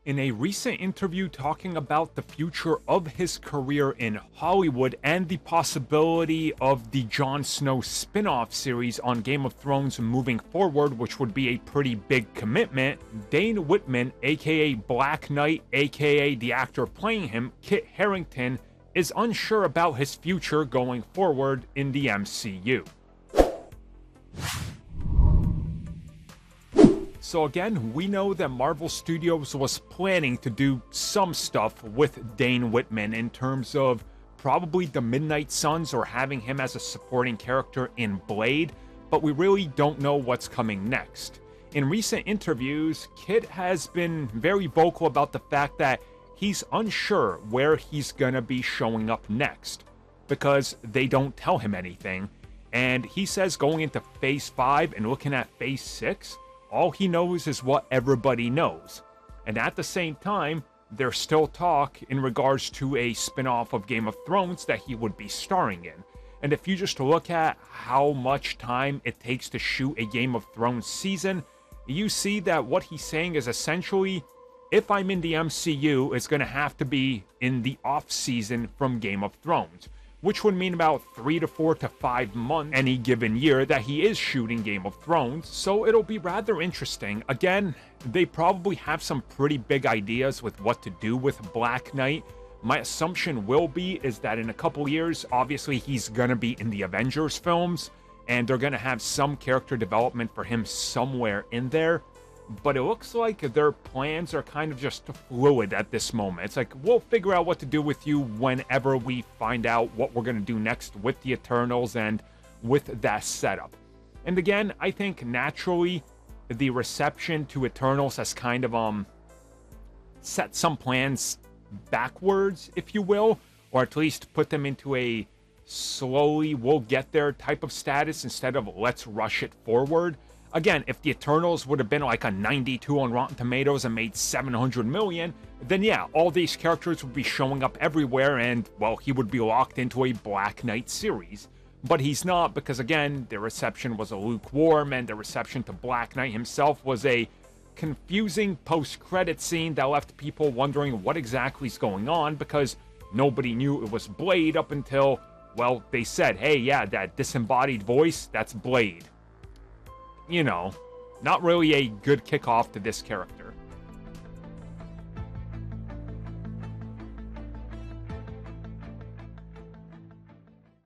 In a recent interview talking about the future of his career in Hollywood and the possibility of the Jon Snow spin-off series on Game of Thrones moving forward, which would be a pretty big commitment, Dane Whitman, aka Black Knight, aka the actor playing him, Kit Harington, is unsure about his future going forward in the MCU. So again, we know that Marvel Studios was planning to do some stuff with Dane Whitman in terms of probably the Midnight Suns or having him as a supporting character in Blade, but we really don't know what's coming next. In recent interviews, Kit has been very vocal about the fact that he's unsure where he's gonna be showing up next, because they don't tell him anything, and he says going into Phase 5 and looking at Phase 6, all he knows is what everybody knows. And at the same time, there's still talk in regards to a spin-off of Game of Thrones that he would be starring in. And if you just look at how much time it takes to shoot a Game of Thrones season, you see that what he's saying is essentially, if I'm in the MCU, it's going to have to be in the off-season from Game of Thrones, which would mean about 3 to 4 to 5 months any given year that he is shooting Game of Thrones, so it'll be rather interesting. Again, they probably have some pretty big ideas with what to do with Black Knight. My assumption will be is that in a couple years, obviously he's gonna be in the Avengers films, and they're gonna have some character development for him somewhere in there. But it looks like their plans are kind of just fluid at this moment. It's like, we'll figure out what to do with you whenever we find out what we're going to do next with the Eternals and with that setup. And again, I think naturally the reception to Eternals has kind of set some plans backwards, if you will, or at least put them into a slowly we'll get there type of status instead of let's rush it forward. Again, if the Eternals would have been like a 92 on Rotten Tomatoes and made 700 million, then yeah, all these characters would be showing up everywhere and, well, he would be locked into a Black Knight series. But he's not, because again, the reception was a lukewarm, and the reception to Black Knight himself was a confusing post-credit scene that left people wondering what exactly is going on, because nobody knew it was Blade up until, well, they said, hey, yeah, that disembodied voice, that's Blade. You know, not really a good kickoff to this character.